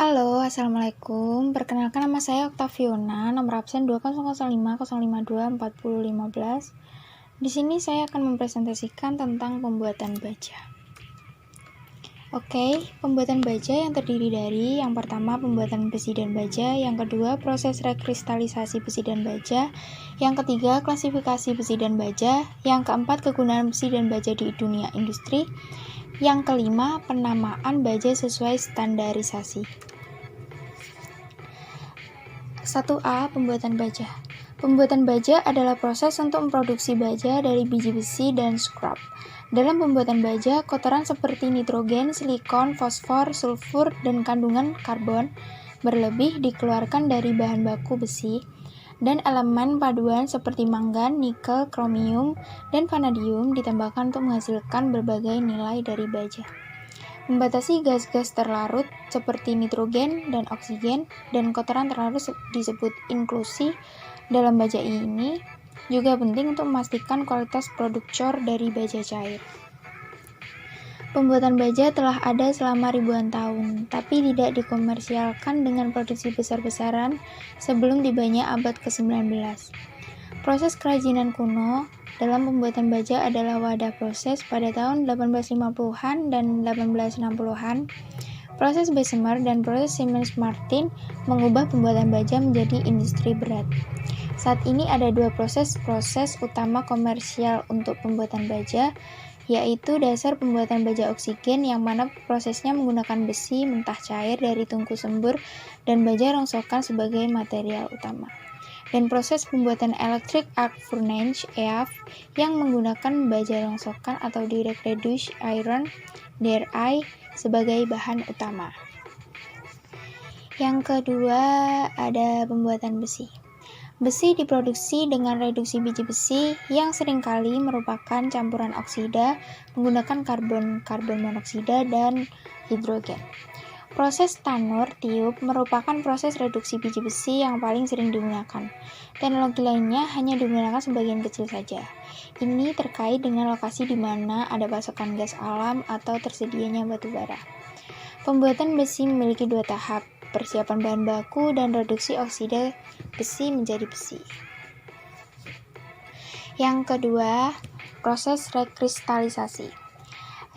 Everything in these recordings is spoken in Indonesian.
Halo, Assalamualaikum. Perkenalkan, nama saya Oktaviona, nomor absen 20050524015. Di sini saya akan mempresentasikan tentang pembuatan baja. Oke, pembuatan baja yang terdiri dari yang pertama pembuatan besi dan baja, yang kedua proses rekristalisasi besi dan baja, yang ketiga klasifikasi besi dan baja, yang keempat kegunaan besi dan baja di dunia industri, yang kelima penamaan baja sesuai standarisasi. 1A. Pembuatan baja. Pembuatan baja adalah proses untuk memproduksi baja dari biji besi dan scrap. Dalam pembuatan baja, kotoran seperti nitrogen, silikon, fosfor, sulfur, dan kandungan karbon berlebih dikeluarkan dari bahan baku besi, dan elemen paduan seperti mangan, nikel, kromium, dan vanadium ditambahkan untuk menghasilkan berbagai nilai dari baja. Membatasi gas-gas terlarut seperti nitrogen dan oksigen dan kotoran terlarut disebut inklusi dalam baja ini juga penting untuk memastikan kualitas produk cor dari baja cair. Pembuatan baja telah ada selama ribuan tahun, tapi tidak dikomersialkan dengan produksi besar-besaran sebelum tibanya abad ke-19. Proses kerajinan kuno dalam pembuatan baja adalah wadah proses pada tahun 1850-an dan 1860-an. Proses Bessemer dan proses Siemens Martin mengubah pembuatan baja menjadi industri berat. Saat ini ada dua proses utama komersial untuk pembuatan baja, yaitu dasar pembuatan baja oksigen yang mana prosesnya menggunakan besi mentah cair dari tungku sembur dan baja rongsokan sebagai material utama, dan proses pembuatan electric arc furnace (EAF) yang menggunakan baja rongsokan atau direct reduced iron (DRI) sebagai bahan utama. Yang kedua ada pembuatan besi. Besi diproduksi dengan reduksi biji besi yang seringkali merupakan campuran oksida menggunakan karbon monoksida dan hidrogen. Proses tanur tiup merupakan proses reduksi biji besi yang paling sering digunakan. Teknologi lainnya hanya digunakan sebagian kecil saja. Ini terkait dengan lokasi di mana ada pasokan gas alam atau tersedianya batu bara. Pembuatan besi memiliki dua tahap, persiapan bahan baku dan reduksi oksida besi menjadi besi. Yang kedua, proses rekristalisasi.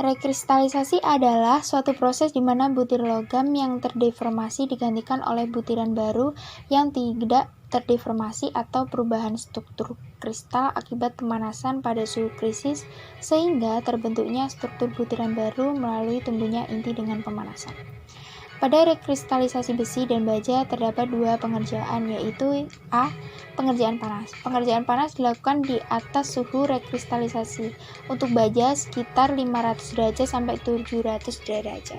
Rekristalisasi adalah suatu proses di mana butir logam yang terdeformasi digantikan oleh butiran baru yang tidak terdeformasi atau perubahan struktur kristal akibat pemanasan pada suhu krisis sehingga terbentuknya struktur butiran baru melalui tumbuhnya inti dengan pemanasan. Pada rekristalisasi besi dan baja terdapat dua pengerjaan, yaitu A. Pengerjaan panas. Pengerjaan panas dilakukan di atas suhu rekristalisasi untuk baja sekitar 500 derajat sampai 700 derajat.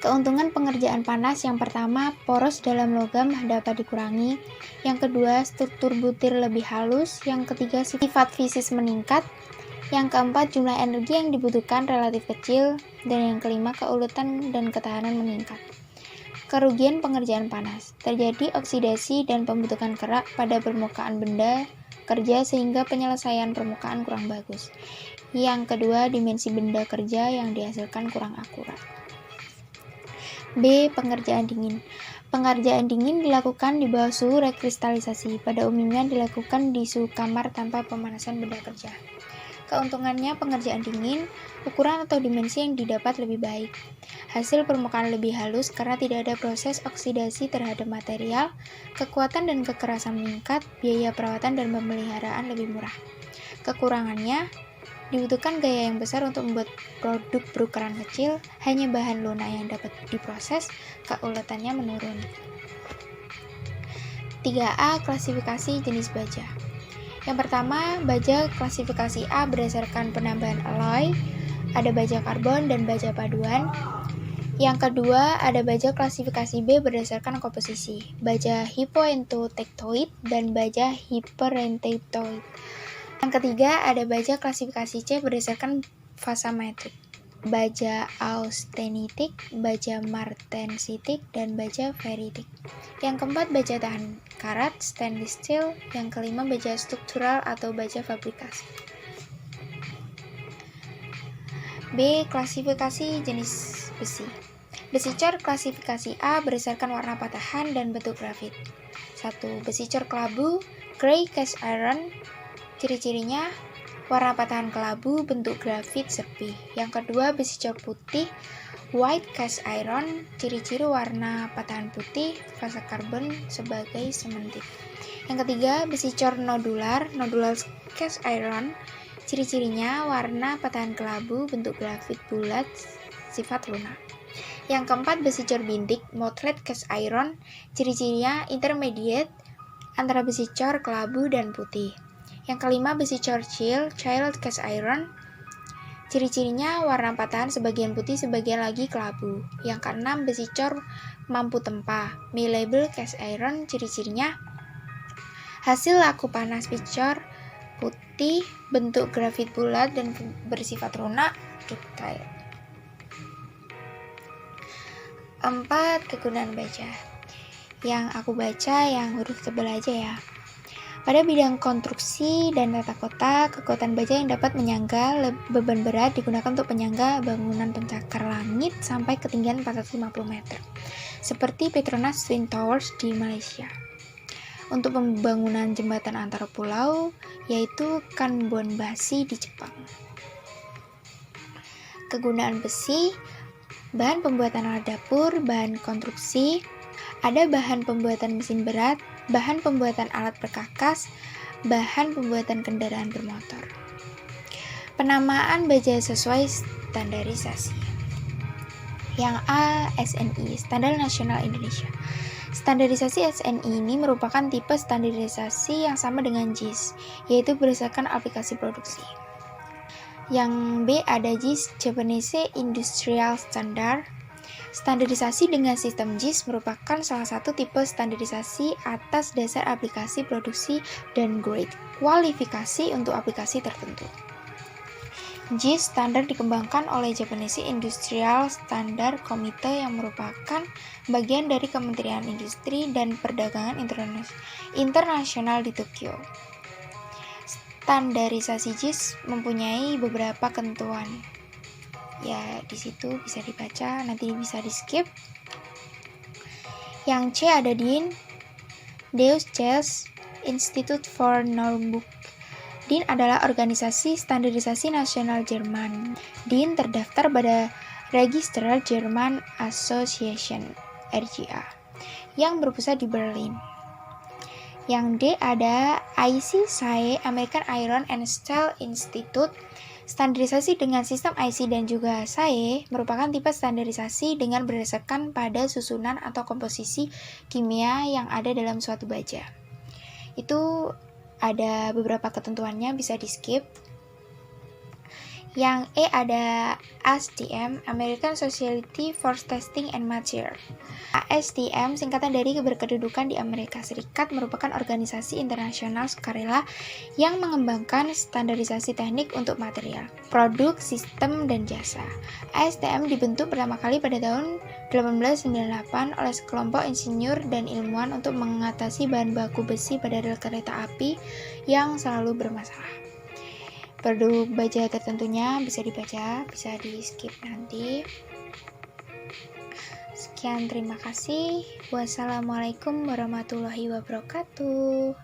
Keuntungan pengerjaan panas yang pertama, poros dalam logam dapat dikurangi. Yang kedua, struktur butir lebih halus. Yang ketiga, sifat fisis meningkat. Yang keempat, jumlah energi yang dibutuhkan relatif kecil. Dan yang kelima, keuletan dan ketahanan meningkat. Kerugian pengerjaan panas. Terjadi oksidasi dan pembentukan kerak pada permukaan benda kerja sehingga penyelesaian permukaan kurang bagus. Yang kedua, dimensi benda kerja yang dihasilkan kurang akurat. B. Pengerjaan dingin. Pengerjaan dingin dilakukan di bawah suhu rekristalisasi. Pada umumnya dilakukan di suhu kamar tanpa pemanasan benda kerja. Keuntungannya pengerjaan dingin, ukuran atau dimensi yang didapat lebih baik. Hasil permukaan lebih halus karena tidak ada proses oksidasi terhadap material, kekuatan dan kekerasan meningkat, biaya perawatan dan pemeliharaan lebih murah. Kekurangannya, dibutuhkan gaya yang besar untuk membuat produk berukuran kecil, hanya bahan lunak yang dapat diproses, keuletannya menurun. 3A. Klasifikasi jenis baja. Yang pertama, baja klasifikasi A berdasarkan penambahan alloy, ada baja karbon dan baja paduan. Yang kedua, ada baja klasifikasi B berdasarkan komposisi, baja hypoendotektoid dan baja hyperendotektoid. Yang ketiga, ada baja klasifikasi C berdasarkan fasa metrik, baja austenitik, baja martensitik, dan baja ferritik. Yang keempat, baja tahan karat, stainless steel. Yang kelima, baja struktural atau baja fabrikasi. B. Klasifikasi jenis besi. Besi cor klasifikasi A berdasarkan warna patahan dan bentuk grafit. 1. Besi cor kelabu, gray cast iron. Ciri-cirinya warna patahan kelabu, bentuk grafit sepi. Yang kedua, besi cor putih, white cast iron. Ciri-ciri warna patahan putih, fase karbon sebagai sementit. Yang ketiga, besi cor nodular cast iron. Ciri-cirinya warna patahan kelabu, bentuk grafit bulat, sifat lunak. Yang keempat, besi cor bintik, motered cast iron. Ciri-cirinya intermediate antara besi cor kelabu dan putih. Yang kelima, besi cor child cast iron. Ciri-cirinya warna patahan sebagian putih, sebagian lagi kelabu. Yang keenam, besi cor mampu tempah, malleable cast iron. Ciri-cirinya hasil laku panas besi cor putih, bentuk grafit bulat dan bersifat lunak, ductile. 4. Kegunaan baja. Yang aku baca yang huruf tebal aja ya. Pada bidang konstruksi dan tata kota, kekuatan baja yang dapat menyangga beban berat digunakan untuk penyangga bangunan pencakar langit sampai ketinggian 450 meter, seperti Petronas Twin Towers di Malaysia. Untuk pembangunan jembatan antar pulau, yaitu Kanbonbashi di Jepang. Kegunaan besi, bahan pembuatan alat dapur, bahan konstruksi, ada bahan pembuatan mesin berat, bahan pembuatan alat perkakas, bahan pembuatan kendaraan bermotor. Penamaan baja sesuai standarisasi. Yang A, SNI, Standar Nasional Indonesia. Standarisasi SNI ini merupakan tipe standarisasi yang sama dengan JIS, yaitu berdasarkan aplikasi produksi. Yang B ada JIS, Japanese Industrial Standard. Standarisasi dengan sistem JIS merupakan salah satu tipe standarisasi atas dasar aplikasi produksi dan grade kualifikasi untuk aplikasi tertentu. JIS standar dikembangkan oleh Japanese Industrial Standard Committee yang merupakan bagian dari Kementerian Industri dan Perdagangan Internasional di Tokyo. Standarisasi JIS mempunyai beberapa ketentuan. Ya, di situ bisa dibaca, nanti bisa di-skip. Yang C ada DIN, Deutsches Institut für Normbuch. DIN adalah organisasi standarisasi nasional Jerman. DIN terdaftar pada Register German Association (RGA) yang berpusat di Berlin. Yang D ada IC/SAE, American Iron and Steel Institute. Standarisasi dengan sistem IC dan juga SAE merupakan tipe standarisasi dengan berdasarkan pada susunan atau komposisi kimia yang ada dalam suatu baja. Itu ada beberapa ketentuannya, bisa di-skip. Yang E ada ASTM, American Society for Testing and Materials. ASTM singkatan dari Berkedudukan di Amerika Serikat, merupakan organisasi internasional sukarela yang mengembangkan standarisasi teknik untuk material, produk, sistem, dan jasa. ASTM dibentuk pertama kali pada tahun 1898 oleh sekelompok insinyur dan ilmuwan untuk mengatasi bahan baku besi pada rel kereta api yang selalu bermasalah. Produk baja tertentunya bisa dibaca, bisa di-skip nanti. Sekian, terima kasih. Wassalamualaikum warahmatullahi wabarakatuh.